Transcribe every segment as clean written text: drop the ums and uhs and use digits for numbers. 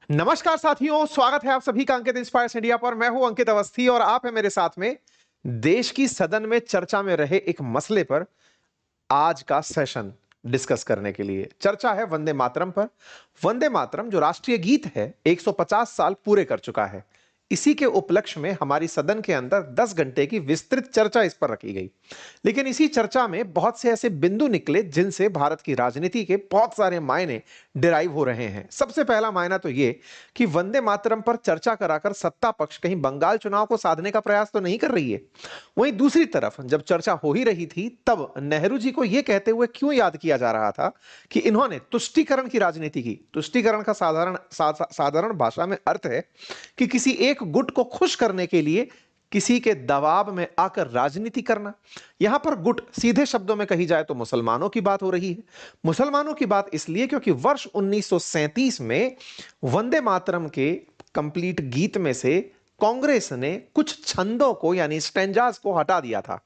नमस्कार साथियों, स्वागत है आप सभी का अंकित इंस्पायर्स इंडिया पर। मैं हूं अंकित अवस्थी और आप है मेरे साथ में देश की सदन में चर्चा में रहे एक मसले पर आज का सेशन डिस्कस करने के लिए। चर्चा है वंदे मातरम पर। वंदे मातरम जो राष्ट्रीय गीत है 150 साल पूरे कर चुका है। इसी के उपलक्ष्य में हमारी सदन के अंदर 10 घंटे की विस्तृत चर्चा इस पर रखी गई। लेकिन इसी चर्चा में बहुत से ऐसे बिंदु निकले जिनसे भारत की राजनीति के बहुत सारे मायने डिराइव हो रहे हैं। सबसे पहला मायना तो ये कि वंदे मातरम पर चर्चा कराकर सत्ता पक्ष कहीं बंगाल चुनाव को साधने का प्रयास तो नहीं कर रही है। वहीं दूसरी तरफ जब चर्चा हो ही रही थी तब नेहरू जी को यह कहते हुए क्यों याद किया जा रहा था कि इन्होंने तुष्टीकरण की राजनीति की। तुष्टीकरण का साधारण भाषा में अर्थ है कि किसी एक गुट को खुश करने के लिए किसी के दबाव में आकर राजनीति करना। यहां पर गुट सीधे शब्दों में कही जाए तो मुसलमानों की बात हो रही है। मुसलमानों की बात इसलिए क्योंकि वर्ष 1937 में वंदे मातरम के कंप्लीट गीत में से कांग्रेस ने कुछ छंदों को यानी स्टैंजास को हटा दिया था।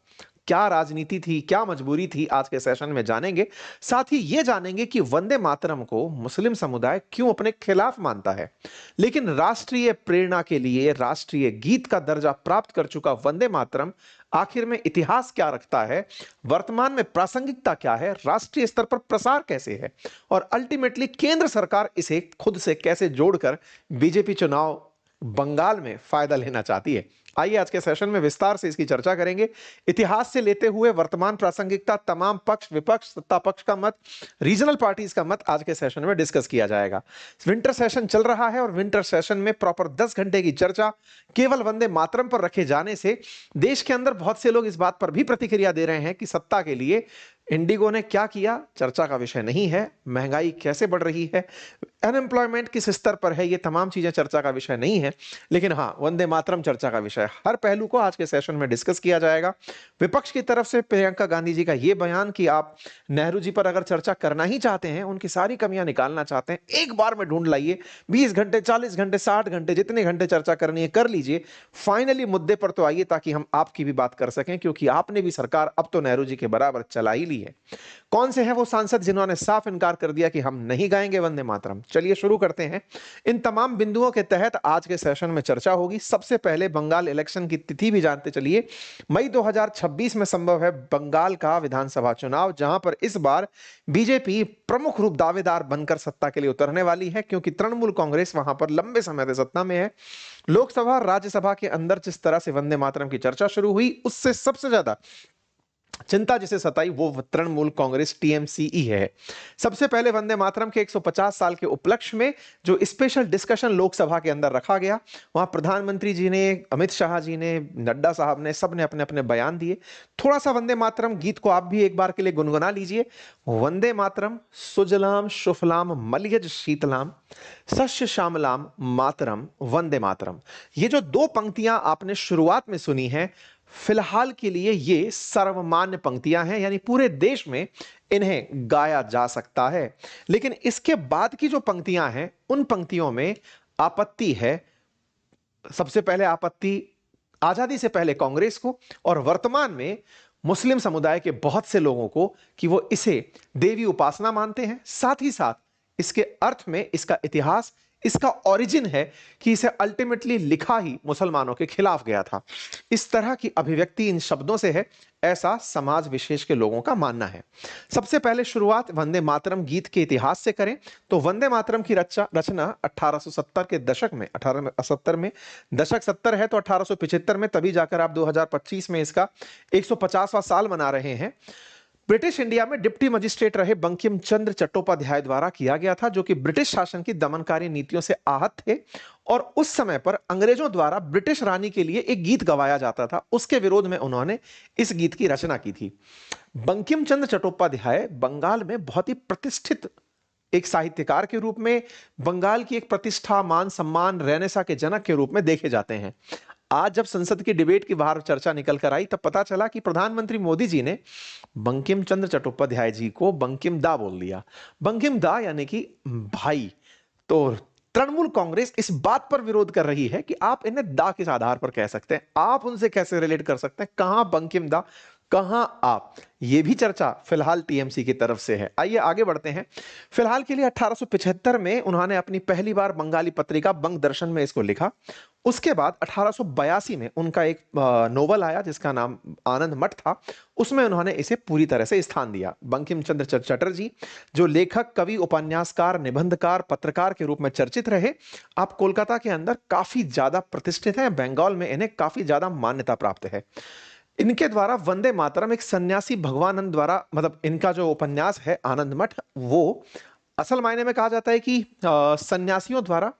क्या राजनीति थी, क्या मजबूरी थी, आज के सेशन में जानेंगे। साथ ही यह जानेंगे कि वंदे मातरम को मुस्लिम समुदाय क्यों अपने खिलाफ मानता है। लेकिन राष्ट्रीय प्रेरणा के लिए राष्ट्रीय गीत का दर्जा प्राप्त कर चुका वंदे मातरम आखिर में इतिहास क्या रखता है, वर्तमान में प्रासंगिकता क्या है, राष्ट्रीय स्तर पर प्रसार कैसे है और अल्टीमेटली केंद्र सरकार इसे खुद से कैसे जोड़कर बीजेपी चुनाव बंगाल में फायदा लेना चाहती है। आइए आज के सेशन में विस्तार से इसकी चर्चा करेंगे। इतिहास से लेते हुए वर्तमान प्रासंगिकता, तमाम पक्ष विपक्ष, सत्ता पक्ष का मत, रीजनल पार्टीज का मत आज के सेशन में डिस्कस किया जाएगा। विंटर सेशन चल रहा है और विंटर सेशन में प्रॉपर 10 घंटे की चर्चा केवल वंदे मातरम पर रखे जाने से देश के अंदर बहुत से लोग इस बात पर भी प्रतिक्रिया दे रहे हैं कि सत्ता के लिए इंडिगो ने क्या किया चर्चा का विषय नहीं है। महंगाई कैसे बढ़ रही है, अनएम्प्लॉयमेंट किस स्तर पर है, ये तमाम चीजें चर्चा का विषय नहीं है। लेकिन हाँ, वंदे मातरम चर्चा का विषय। हर पहलू को आज के सेशन में डिस्कस किया जाएगा। विपक्ष की तरफ से प्रियंका गांधी जी का यह बयान कि आप नेहरू जी पर अगर चर्चा करना ही चाहते हैं, उनकी सारी कमियां निकालना चाहते हैं, एक बार में ढूंढ लाइए, 20 घंटे 40 घंटे 60 घंटे जितने घंटे चर्चा करनी है कर लीजिए, फाइनली मुद्दे पर तो आइए ताकि हम आपकी भी बात कर सकें, क्योंकि आपने भी सरकार अब तो नेहरू जी के बराबर चला ही ली है। कौन से हैं वो सांसद जिन्होंने साफ इनकार कर दिया कि हम नहीं गाएंगे वंदे मातरम। चलिए शुरू करते हैं। इन तमाम बिंदुओं के तहत आज के सेशन में चर्चा होगी। सबसे पहले बंगाल इलेक्शन की तिथि भी जानते चलिए। मई 2026 में संभव है बंगाल का विधानसभा चुनाव, जहां पर इस बार बीजेपी प्रमुख रूप दावेदार बनकर सत्ता के लिए उतरने वाली है, क्योंकि तृणमूल कांग्रेस वहां पर लंबे समय से सत्ता में है। लोकसभा और राज्यसभा के अंदर जिस तरह से वंदे मातरम की चर्चा शुरू हुई, उससे सबसे ज्यादा चिंता जिसे सताई वो तृणमूल कांग्रेस टीएमसीई है। सबसे पहले वंदे मातरम के 150 साल के उपलक्ष्य में जो स्पेशल डिस्कशन लोकसभा के अंदर रखा गया, वहां प्रधानमंत्री जी ने, अमित शाह जी ने, नड्डा साहब ने, सबने अपने अपने बयान दिए। थोड़ा सा वंदे मातरम गीत को आप भी एक बार के लिए गुनगुना लीजिए। वंदे मातरम सुजलाम सुफलाम मलयज शीतलाम सस्य श्यामलाम मातरम वंदे मातरम। ये जो दो पंक्तियां आपने शुरुआत में सुनी हैं, फिलहाल के लिए ये सर्वमान्य पंक्तियां हैं, यानी पूरे देश में इन्हें गाया जा सकता है। लेकिन इसके बाद की जो पंक्तियां हैं, उन पंक्तियों में आपत्ति है। सबसे पहले आपत्ति आजादी से पहले कांग्रेस को और वर्तमान में मुस्लिम समुदाय के बहुत से लोगों को कि वो इसे देवी उपासना मानते हैं। साथ ही साथ इसके अर्थ में, इसका इतिहास, इसका ओरिजिन है कि इसे अल्टीमेटली लिखा ही मुसलमानों के खिलाफ गया था। इस तरह की अभिव्यक्ति इन शब्दों से है, ऐसा समाज विशेष के लोगों का मानना है। सबसे पहले शुरुआत वंदे मातरम गीत के इतिहास से करें तो वंदे मातरम की रचना 1870 के दशक में, 1870 में, दशक 70 है तो 1875 में, तभी जाकर आप 2025 में इसका 150वां साल मना रहे हैं। ब्रिटिश इंडिया में डिप्टी मजिस्ट्रेट रहे बंकिम चंद्र चट्टोपाध्याय द्वारा किया गया था, जो कि ब्रिटिश शासन की दमनकारी नीतियों से आहत थे और उस समय पर अंग्रेजों द्वारा ब्रिटिश रानी के लिए एक गीत गवाया जाता था, उसके विरोध में उन्होंने इस गीत की रचना की थी। बंकिम चंद्र चट्टोपाध्याय बंगाल में बहुत ही प्रतिष्ठित एक साहित्यकार के रूप में, बंगाल की एक प्रतिष्ठा, मान सम्मान, रेनेसा के जनक के रूप में देखे जाते हैं। आज जब संसद की डिबेट की बाहर चर्चा निकल कर आई, तब पता चला कि प्रधानमंत्री मोदी जी ने बंकिम चंद्र चट्टोपाध्याय जी को बंकिम दा बोल दिया। बंकिम दा यानी कि भाई। तो तृणमूल कांग्रेस इस बात पर विरोध कर रही है कि आप इन्हें दा किस आधार पर कह सकते हैं, आप उनसे कैसे रिलेट कर सकते हैं, कहां बंकिम दा। कहां आप, ये भी चर्चा फिलहाल टीएमसी की तरफ से है। आइए आगे बढ़ते हैं। फिलहाल के लिए 1875 में उन्होंने अपनी पहली बार बंगाली पत्रिका बंग दर्शन में इसको लिखा। उसके बाद 1882 में उनका एक नोवेल आया जिसका नाम आनंद मठ था, उसमें उन्होंने इसे पूरी तरह से स्थान दिया। बंकिम चंद्र चटर्जी जो लेखक, कवि, उपन्यासकार, निबंधकार, पत्रकार के रूप में चर्चित रहे, आप कोलकाता के अंदर काफी ज्यादा प्रतिष्ठित हैं, बंगाल में इन्हें काफी ज्यादा मान्यता प्राप्त है। इनके द्वारा वंदे मातरम एक सन्यासी भगवानंद द्वारा, मतलब इनका जो उपन्यास है आनंद मठ, वो असल मायने में कहा जाता है कि सन्यासियों द्वारा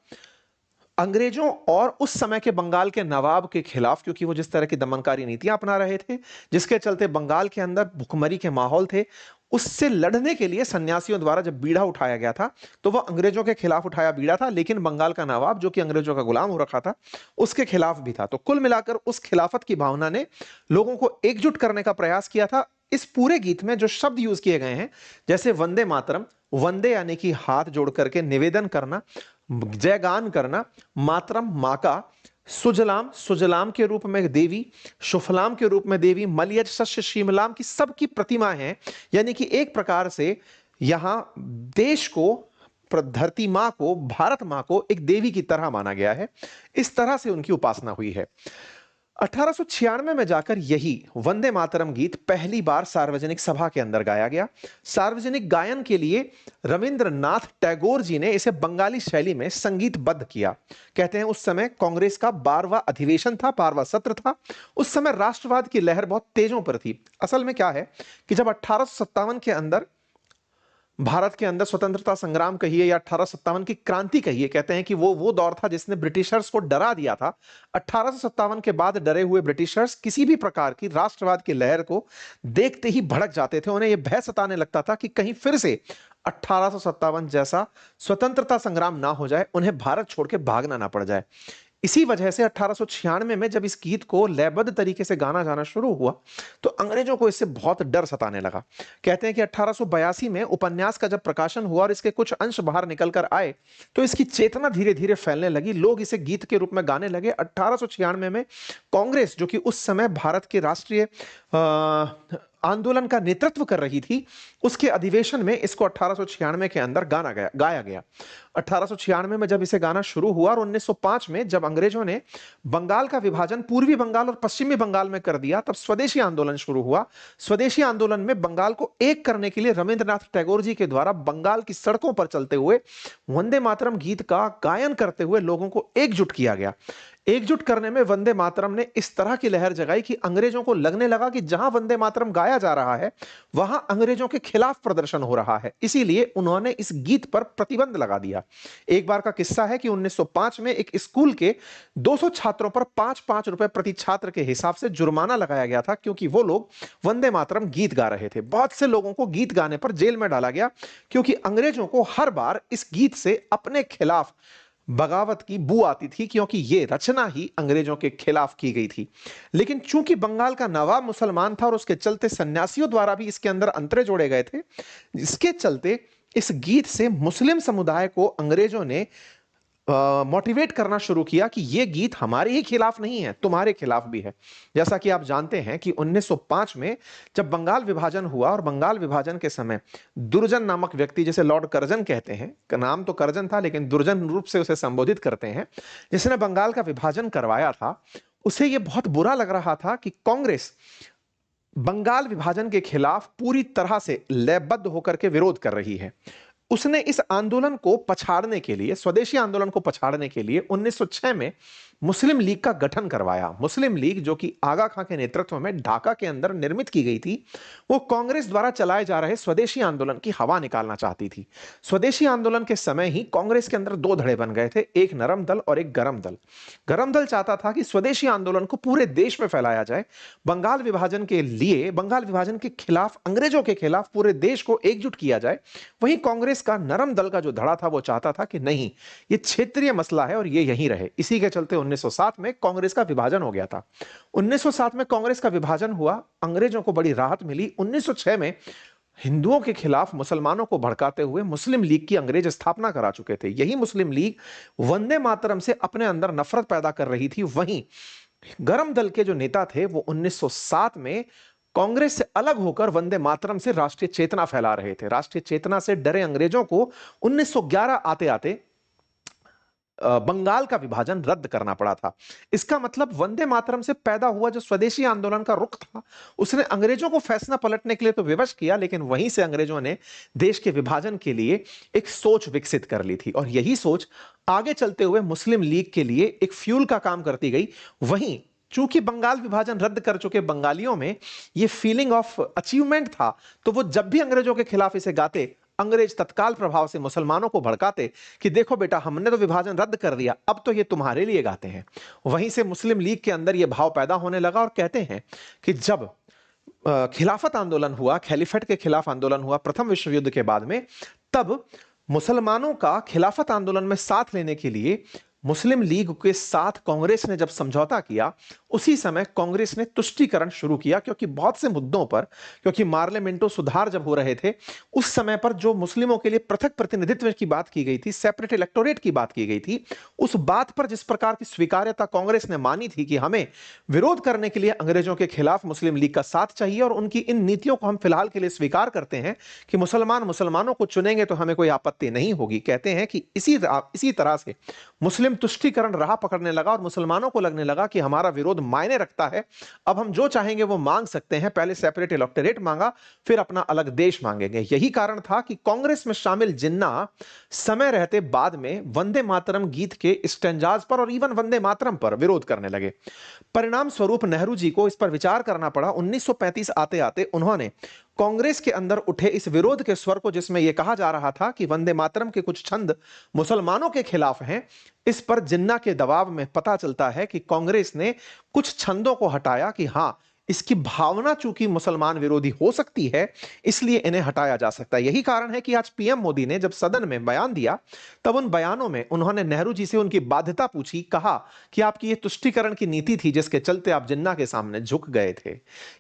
अंग्रेजों और उस समय के बंगाल के नवाब के खिलाफ, क्योंकि वो जिस तरह की दमनकारी नीतियां अपना रहे थे, जिसके चलते बंगाल के अंदर भुखमरी के माहौल थे, उससे लड़ने के लिए सन्यासियों द्वारा जब बीड़ा उठाया गया था, तो वह अंग्रेजों के खिलाफ उठाया बीड़ा था, लेकिन बंगाल का नवाब जो कि अंग्रेजों का गुलाम हो रखा था उसके खिलाफ भी था। तो कुल मिलाकर उस खिलाफत की भावना ने लोगों को एकजुट करने का प्रयास किया था। इस पूरे गीत में जो शब्द यूज किए गए हैं, जैसे वंदे मातरम, वंदे यानी कि हाथ जोड़ करके निवेदन करना, जयगान करना, मातरम मां का, सुजलाम, सुजलाम के रूप में देवी, शुफलाम के रूप में देवी, मलयज शस्य शीमलाम की सबकी प्रतिमा है। यानी कि एक प्रकार से यहां देश को, धरती मां को, भारत मां को एक देवी की तरह माना गया है। इस तरह से उनकी उपासना हुई है। 1896 में जाकर यही वंदे मातरम गीत पहली बार सार्वजनिक सभा के अंदर गाया गया। सार्वजनिक गायन के लिए रविंद्रनाथ टैगोर जी ने इसे बंगाली शैली में संगीतबद्ध किया। कहते हैं उस समय कांग्रेस का 12वां अधिवेशन था, 12वां सत्र था। उस समय राष्ट्रवाद की लहर बहुत तेजों पर थी। असल में क्या है कि जब 1857 के अंदर भारत के अंदर स्वतंत्रता संग्राम कहिए या 1857 की क्रांति कहिए, कहते हैं कि वो दौर था जिसने ब्रिटिशर्स को डरा दिया था। 1857 के बाद डरे हुए ब्रिटिशर्स किसी भी प्रकार की राष्ट्रवाद की लहर को देखते ही भड़क जाते थे। उन्हें यह भय सताने लगता था कि कहीं फिर से 1857 जैसा स्वतंत्रता संग्राम ना हो जाए, उन्हें भारत छोड़ के भागना ना पड़ जाए। इसी वजह से 1896 में जब इस गीत को लयबद्ध तरीके से गाना जाना शुरू हुआ, तो अंग्रेजों को इससे बहुत डर सताने लगा। कहते हैं कि 1882 में उपन्यास का जब प्रकाशन हुआ और इसके कुछ अंश बाहर निकल कर आए, तो इसकी चेतना धीरे धीरे फैलने लगी, लोग इसे गीत के रूप में गाने लगे। 1896 में कांग्रेस, जो कि उस समय भारत के राष्ट्रीय आंदोलन का नेतृत्व कर रही थी, उसके अधिवेशन में इसको 1896 के अंदर गाया गया। 1896 में जब इसे गाना शुरू हुआ और 1905 में जब अंग्रेजों ने बंगाल का विभाजन पूर्वी बंगाल और पश्चिमी बंगाल में कर दिया, तब स्वदेशी आंदोलन शुरू हुआ। स्वदेशी आंदोलन में बंगाल को एक करने के लिए रविंद्रनाथ टैगोर जी के द्वारा बंगाल की सड़कों पर चलते हुए वंदे मातरम गीत का गायन करते हुए लोगों को एकजुट किया गया। एकजुट करने में वंदे मातरम ने इस तरह की लहर जगाई कि अंग्रेजों को लगने लगा कि जहां वंदे मातरम गाया जा रहा है वहां अंग्रेजों के खिलाफ प्रदर्शन हो रहा है। इसीलिए उन्होंने इस गीत पर प्रतिबंध लगा दिया। एक बार का किस्सा है कि 1905 में एक स्कूल के 200 छात्रों पर 5-5 रुपए प्रति छात्र के हिसाब से जुर्माना लगाया गया था, क्योंकि वो लोग वंदे मातरम गीत गा रहे थे। बहुत से लोगों को गीत गाने पर जेल में डाला गया, क्योंकि अंग्रेजों को हर बार इस गीत से अपने खिलाफ बगावत की बू आती थी, क्योंकि ये रचना ही अंग्रेजों के खिलाफ की गई थी। लेकिन चूंकि बंगाल का नवाब मुसलमान था और उसके चलते सन्यासियों द्वारा भी इसके अंदर अंतरे जोड़े गए थे, इसके चलते इस गीत से मुस्लिम समुदाय को अंग्रेजों ने मोटिवेट करना शुरू किया कि यह गीत हमारे ही खिलाफ नहीं है, तुम्हारे खिलाफ भी है। जैसा कि आप जानते हैं कि 1905 में जब बंगाल विभाजन हुआ और बंगाल विभाजन के समय दुर्जन नामक व्यक्ति, जिसे लॉर्ड कर्जन कहते हैं, नाम तो कर्जन था लेकिन दुर्जन रूप से उसे संबोधित करते हैं, जिसने बंगाल का विभाजन करवाया था, उसे यह बहुत बुरा लग रहा था कि कांग्रेस बंगाल विभाजन के खिलाफ पूरी तरह से लयबद्ध होकर के विरोध कर रही है। उसने इस आंदोलन को पछाड़ने के लिए, स्वदेशी आंदोलन को पछाड़ने के लिए 1906 में मुस्लिम लीग का गठन करवाया। मुस्लिम लीग, जो कि आगा खां के नेतृत्व में ढाका के अंदर निर्मित की गई थी, वो कांग्रेस द्वारा चलाए जा रहे स्वदेशी आंदोलन की हवा निकालना चाहती थी। स्वदेशी आंदोलन के समय ही कांग्रेस के अंदर दो धड़े बन गए थे, एक नरम दल और एक गरम दल। गरम दल चाहता था कि स्वदेशी आंदोलन को पूरे देश में फैलाया जाए, बंगाल विभाजन के लिए, बंगाल विभाजन के खिलाफ, अंग्रेजों के खिलाफ पूरे देश को एकजुट किया जाए। वहीं कांग्रेस का नरम दल का जो धड़ा था वो चाहता था कि नहीं, ये क्षेत्रीय मसला है और ये यहीं रहे। इसी के चलते 1907 में कांग्रेस का विभाजन हो गया था। 1907 में कांग्रेस का विभाजन हुआ, अंग्रेजों को बड़ी राहत मिली। 1906 में हिंदुओं के खिलाफ मुसलमानों को भड़काते हुए मुस्लिम लीग की अंग्रेज स्थापना करा चुके थे। यही मुस्लिम लीग वंदे मातरम से अपने अंदर नफरत पैदा कर रही थी। वहीं गरम दल के जो नेता थे वो 1907 में कांग्रेस से अलग होकर वंदे मातरम से राष्ट्रीय चेतना फैला रहे थे। राष्ट्रीय चेतना से डरे अंग्रेजों को 1911 आते आते बंगाल का विभाजन रद्द करना पड़ा था। इसका मतलब वंदे मातरम से पैदा हुआ जो स्वदेशी आंदोलन का रुख था, उसने अंग्रेजों को फैसला पलटने के लिए तो विवश किया, लेकिन वहीं से अंग्रेजों ने देश के विभाजन के लिए एक सोच विकसित कर ली थी और यही सोच आगे चलते हुए मुस्लिम लीग के लिए एक फ्यूल का काम करती गई। वहीं चूंकि बंगाल विभाजन रद्द कर चुके बंगालियों में यह फीलिंग ऑफ अचीवमेंट था, तो वो जब भी अंग्रेजों के खिलाफ इसे गाते, अंग्रेज तत्काल प्रभाव से मुसलमानों को भड़काते कि देखो बेटा, हमने तो विभाजन रद्द कर दिया, अब तो ये तुम्हारे लिए गाते हैं। वहीं से मुस्लिम लीग के अंदर यह भाव पैदा होने लगा और कहते हैं कि जब खिलाफत आंदोलन हुआ, खैलिफेट के खिलाफ आंदोलन हुआ प्रथम विश्व युद्ध के बाद में, तब मुसलमानों का खिलाफत आंदोलन में साथ लेने के लिए मुस्लिम लीग के साथ कांग्रेस ने जब समझौता किया, उसी समय कांग्रेस ने तुष्टीकरण शुरू किया, क्योंकि बहुत से मुद्दों पर, क्योंकि मार्लियामेंटो सुधार जब हो रहे थे, उस समय पर जो मुस्लिमों के लिए पृथक प्रतिनिधित्व की बात की गई थी, सेपरेट इलेक्टोरेट की बात की गई थी, उस बात पर जिस प्रकार की स्वीकार्यता कांग्रेस ने मानी थी कि हमें विरोध करने के लिए अंग्रेजों के खिलाफ मुस्लिम लीग का साथ चाहिए और उनकी इन नीतियों को हम फिलहाल के लिए स्वीकार करते हैं कि मुसलमानों को चुनेंगे तो हमें कोई आपत्ति नहीं होगी। कहते हैं कि इसी तरह से मुस्लिम तुष्टीकरण राह पकड़ने लगा और मुसलमानों को लगने लगा कि हमारा विरोध मायने रखता है, अब हम जो चाहेंगे वो मांग सकते हैं। पहले सेपरेट इलेक्टोरेट मांगा, फिर अपना अलग देश मांगेंगे। यही कारण था कि कांग्रेस में शामिल जिन्ना समय रहते बाद में वंदे मातरम गीत के स्टैंजाज पर और इवन वंदे मातरम पर विरोध करने लगे। परिणाम स्वरूप नेहरू जी को इस पर विचार करना पड़ा। 1935 आते आते उन्होंने कांग्रेस के अंदर उठे इस विरोध के स्वर को, जिसमें यह कहा जा रहा था कि वंदे मातरम के कुछ छंद मुसलमानों के खिलाफ हैं, इस पर जिन्ना के दबाव में पता चलता है कि कांग्रेस ने कुछ छंदों को हटाया कि हां, इसकी भावना चूंकि मुसलमान विरोधी हो सकती है, इसलिए इन्हें हटाया जा सकता है। यही कारण है कि आज पीएम मोदी ने जब सदन में बयान दिया, तब उन बयानों में उन्होंने नेहरू जी से उनकी बाध्यता पूछी, कहा कि आपकी ये तुष्टीकरण की नीति थी जिसके चलते आप जिन्ना के सामने झुक गए थे।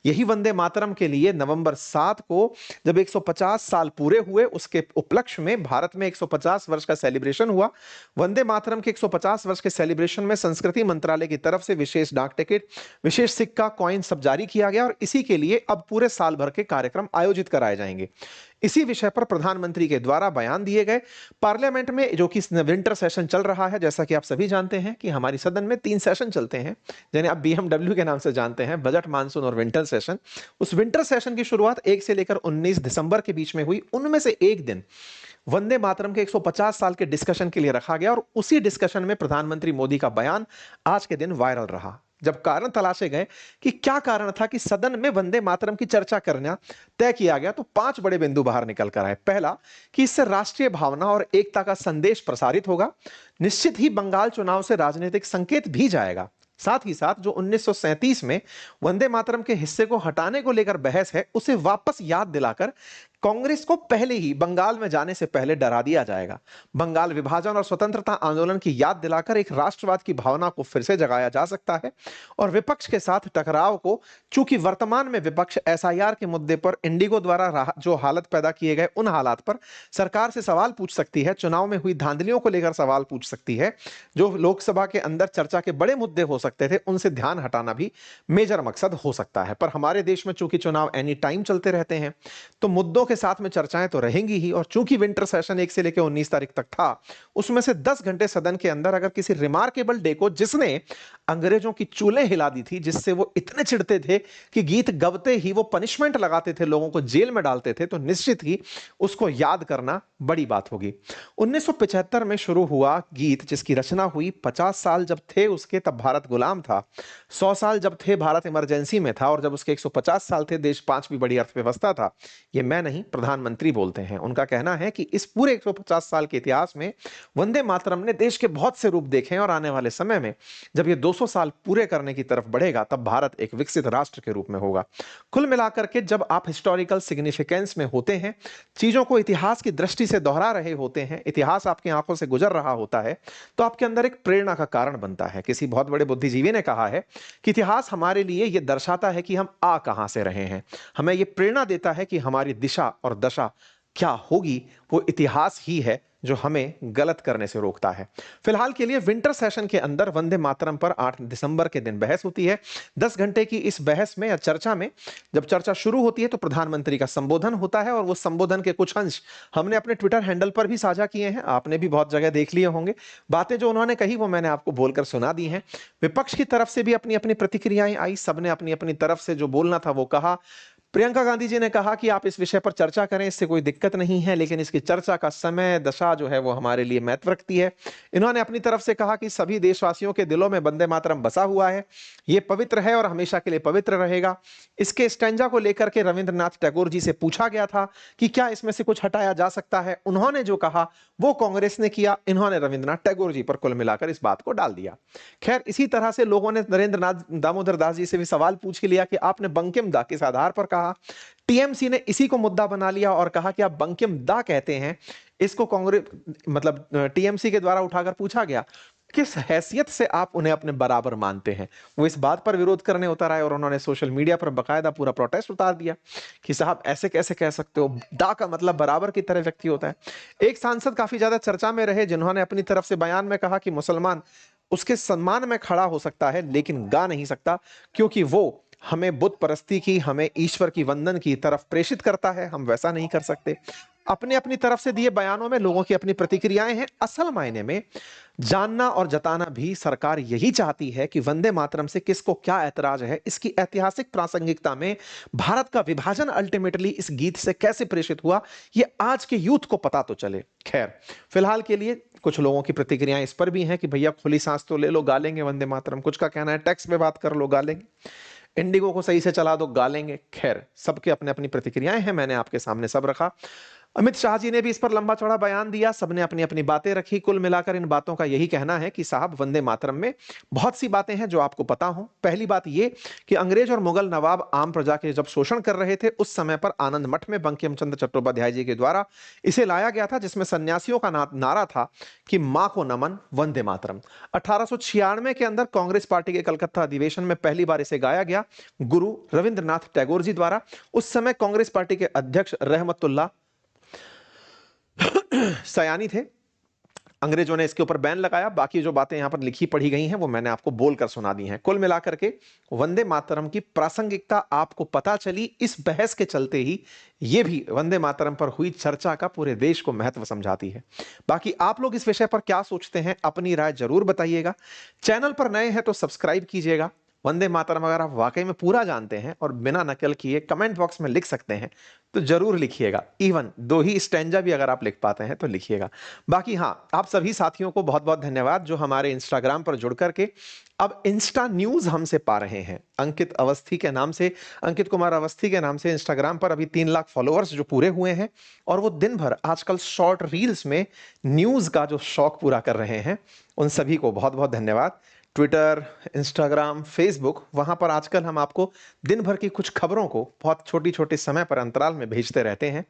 यही वंदे मातरम के लिए नवंबर 7 को जब 150 साल पूरे हुए, उसके उपलक्ष्य में भारत में 150 वर्ष का सेलिब्रेशन हुआ। वंदे मातरम के 150 वर्ष के सेलिब्रेशन में संस्कृति मंत्रालय की तरफ से विशेष डाक टिकट, विशेष सिक्का, कॉइन सब जारी किया गया और इसी के लिए अब पूरे साल भर के कार्यक्रम आयोजित कराए जाएंगे। इसी विषय पर प्रधानमंत्री के द्वारा बयान दिए गए। पार्लियामेंट में जो कि विंटर सेशन चल रहा है, जैसा कि आप सभी जानते हैं कि हमारी सदन में 3 सेशन चलते हैं, जिन्हें आप बीएमडब्ल्यू के नाम से जानते हैं, बजट, मानसून और विंटर सेशन। उस विंटर सेशन की शुरुआत 1 से लेकर 19 दिसंबर के बीच में हुई। उनमें से एक दिन वंदे मातरम के 150 साल के डिस्कशन के लिए रखा गया और उसी डिस्कशन में प्रधानमंत्री मोदी का बयान आज के दिन वायरल रहा। जब कारण तलाशे गए कि क्या कारण था कि सदन में वंदे मातरम की चर्चा करना तय किया गया, तो 5 बड़े बिंदु बाहर निकल कर आए। पहला, कि इससे राष्ट्रीय भावना और एकता का संदेश प्रसारित होगा। निश्चित ही बंगाल चुनाव से राजनीतिक संकेत भी जाएगा। साथ ही साथ जो 1937 में वंदे मातरम के हिस्से को हटाने को लेकर बहस है, उसे वापस याद दिलाकर कांग्रेस को पहले ही बंगाल में जाने से पहले डरा दिया जाएगा। बंगाल विभाजन और स्वतंत्रता आंदोलन की याद दिलाकर एक राष्ट्रवाद की भावना को फिर से जगाया जा सकता है और विपक्ष के साथ टकराव को, चूंकि वर्तमान में विपक्ष एसआईआर के मुद्दे पर इंडिगो द्वारा जो हालत पैदा किए गए, उन हालात पर सरकार से सवाल पूछ सकती है, चुनाव में हुई धांधलियों को लेकर सवाल पूछ सकती है, जो लोकसभा के अंदर चर्चा के बड़े मुद्दे हो सकते थे, उनसे ध्यान हटाना भी मेजर मकसद हो सकता है। पर हमारे देश में चूंकि चुनाव एनी टाइम चलते रहते हैं, तो मुद्दों के साथ में चर्चाएं तो रहेंगी ही। और चूंकि विंटर सेशन 1 से लेकर 19 तारीख तक था, उसमें से 10 घंटे सदन के अंदर अगर किसी रिमार्केबल डे को, जिसने अंग्रेजों की चूलें हिला दी थी, जिससे वो इतने चिढ़ते थे कि गीत गबते ही वो पनिशमेंट लगाते थे, लोगों को जेल में डालते थे, तो निश्चित ही उसको याद करना बड़ी बात होगी। 1975 में शुरू हुआ गीत, जिसकी रचना हुई 50 साल जब थे उसके, तब भारत गुलाम था, 100 साल जब थे भारत इमरजेंसी में था, और जब उसके 150 साल थे देश 5वीं बड़ी अर्थव्यवस्था था। ये मैं नहीं, प्रधानमंत्री बोलते हैं। उनका कहना है कि इस पूरे 150 साल के इतिहास में वंदे मातरम ने देश के बहुत से रूप देखे हैं और आने वाले समय में जब ये 200 साल पूरे करने की तरफ बढ़ेगा, तब भारत एक विकसित राष्ट्र के रूप में होगा। कुल मिलाकर के जब आप हिस्टोरिकल सिग्निफिकेंस में होते हैं, चीजों को इतिहास की दृष्टि से दोहरा रहे होते हैं, इतिहास आपकी आंखों से गुजर रहा होता है, तो आपके अंदर एक प्रेरणा का कारण बनता है। किसी बहुत बड़े बुद्धिजीवी ने कहा है कि इतिहास हमारे लिए यह दर्शाता है कि हम आ कहां से रहे हैं, हमें यह प्रेरणा देता है कि हमारी दिशा और दशा क्या होगी वो इतिहास ही है जो हमें गलत करने से रोकता है। फिलहाल के लिए विंटर सेशन के अंदर वंदे मातरम पर 8 दिसंबर के दिन बहस होती है। 10 घंटे की इस बहस में या चर्चा में जब चर्चा शुरू होती है तो प्रधानमंत्री का संबोधन होता है और वो संबोधन के कुछ अंश हमने अपने ट्विटर हैंडल पर भी साझा किए हैं, आपने भी बहुत जगह देख लिए होंगे। बातें जो उन्होंने कही वो मैंने आपको बोलकर सुना दी हैं। विपक्ष की तरफ से भी अपनी अपनी प्रतिक्रियाएं आई, सबने अपनी अपनी तरफ से जो बोलना था वो कहा। प्रियंका गांधी जी ने कहा कि आप इस विषय पर चर्चा करें, इससे कोई दिक्कत नहीं है, लेकिन इसकी चर्चा का समय दशा जो है वो हमारे लिए महत्व रखती है। इन्होंने अपनी तरफ से कहा कि सभी देशवासियों के दिलों में वंदे मातरम बसा हुआ है, ये पवित्र है और हमेशा के लिए पवित्र रहेगा। इसके स्टैंजा को लेकर के रविंद्रनाथ टैगोर जी से पूछा गया था कि क्या इसमें से कुछ हटाया जा सकता है, उन्होंने जो कहा वो कांग्रेस ने किया, इन्होंने रविंद्रनाथ टैगोर जी पर कुल मिलाकर इस बात को डाल दिया। खैर, इसी तरह से लोगों ने नरेंद्रनाथ दामोदर दास जी से भी सवाल पूछ लिया कि आपने बंकिम दा किस आधार पर कहा। टीएमसी ने इसी को मुद्दा बना लिया और कहा कि आप बंकिम दा कहते हैं। इसको कांग्रेस मतलब टीएमसी के द्वारा उठाकर पूछा गया किस हैसियत से आप उन्हें अपने बराबर मानते हैं। वो इस बात पर विरोध करने उतर आए और उन्होंने सोशल मीडिया पर बकायदा पूरा प्रोटेस्ट उतार दिया कि साहब ऐसे कैसे कह सकते हो, दा का मतलब बराबर की तरह व्यक्ति होता है। एक सांसद काफी ज्यादा चर्चा में रहे जिन्होंने अपनी तरफ से बयान में कहा कि मुसलमान उसके सम्मान में खड़ा हो सकता है लेकिन गा नहीं सकता, क्योंकि वो हमें बुत परस्ती की, हमें ईश्वर की वंदन की तरफ प्रेषित करता है, हम वैसा नहीं कर सकते। अपने अपनी तरफ से दिए बयानों में लोगों की अपनी प्रतिक्रियाएं हैं। असल मायने में जानना और जताना भी सरकार यही चाहती है कि वंदे मातरम से किसको क्या ऐतराज है, इसकी ऐतिहासिक प्रासंगिकता में भारत का विभाजन अल्टीमेटली इस गीत से कैसे प्रेषित हुआ, ये आज के यूथ को पता तो चले। खैर, फिलहाल के लिए कुछ लोगों की प्रतिक्रियाएं इस पर भी हैं कि भैया खुली सांस तो ले लो, गा लेंगे वंदे मातरम। कुछ का कहना है टैक्स पे बात कर लो, गा लेंगे। इंडिगो को सही से चला दो, गा लेंगे। खैर, सबके अपने अपनी प्रतिक्रियाएं हैं, मैंने आपके सामने सब रखा। अमित शाह जी ने भी इस पर लंबा चौड़ा बयान दिया, सबने अपनी अपनी बातें रखी। कुल मिलाकर इन बातों का यही कहना है कि साहब वंदे मातरम में बहुत सी बातें हैं जो आपको पता हो। पहली बात यह कि अंग्रेज और मुगल नवाब आम प्रजा के जब शोषण कर रहे थे उस समय पर आनंद मठ में बंकिम चंद्र चट्टोपाध्याय जी के द्वारा इसे लाया गया था, जिसमें सन्यासियों का नारा था कि मां को नमन वंदे मातरम। 1896 के अंदर कांग्रेस पार्टी के कलकत्ता अधिवेशन में पहली बार इसे गाया गया गुरु रविंद्रनाथ टैगोर जी द्वारा। उस समय कांग्रेस पार्टी के अध्यक्ष रहमतुल्लाह सयानी थे। अंग्रेजों ने इसके ऊपर बैन लगाया। बाकी जो बातें यहां पर लिखी पढ़ी गई हैं वो मैंने आपको बोलकर सुना दी हैं। कुल मिलाकर के वंदे मातरम की प्रासंगिकता आपको पता चली। इस बहस के चलते ही ये भी वंदे मातरम पर हुई चर्चा का पूरे देश को महत्व समझाती है। बाकी आप लोग इस विषय पर क्या सोचते हैं, अपनी राय जरूर बताइएगा। चैनल पर नए हैं तो सब्सक्राइब कीजिएगा। वंदे मातरम अगर आप वाकई में पूरा जानते हैं और बिना नकल किए कमेंट बॉक्स में लिख सकते हैं तो जरूर लिखिएगा। इवन 2 ही स्टैंजा भी अगर आप लिख पाते हैं तो लिखिएगा। बाकी हाँ, आप सभी साथियों को बहुत बहुत धन्यवाद जो हमारे इंस्टाग्राम पर जुड़ करके अब इंस्टा न्यूज हमसे पा रहे हैं। अंकित अवस्थी के नाम से, अंकित कुमार अवस्थी के नाम से इंस्टाग्राम पर अभी 3 लाख फॉलोअर्स जो पूरे हुए हैं और वो दिन भर आजकल शॉर्ट रील्स में न्यूज का जो शौक पूरा कर रहे हैं, उन सभी को बहुत बहुत धन्यवाद। ट्विटर, इंस्टाग्राम, फेसबुक, वहां पर आजकल हम आपको दिन भर की कुछ खबरों को बहुत छोटी छोटी समय पर अंतराल में भेजते रहते हैं।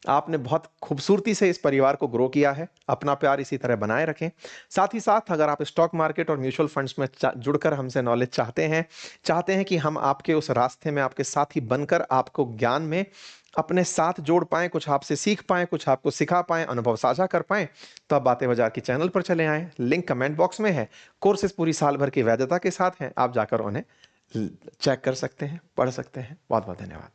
आपने बहुत खूबसूरती से इस परिवार को ग्रो किया है। अपना प्यार इसी तरह बनाए रखें। साथ ही साथ अगर आप स्टॉक मार्केट और म्यूचुअल फंड्स में जुड़कर हमसे नॉलेज चाहते हैं कि हम आपके उस रास्ते में आपके साथी बनकर आपको ज्ञान में अपने साथ जोड़ पाएं, कुछ आपसे सीख पाएं, कुछ आपको सिखा पाएं, अनुभव साझा कर पाएं, तो आप बातें बाजार की चैनल पर चले आएं। लिंक कमेंट बॉक्स में है। कोर्सेज पूरी साल भर की वैधता के साथ हैं, आप जाकर उन्हें चेक कर सकते हैं, पढ़ सकते हैं। बहुत बहुत धन्यवाद।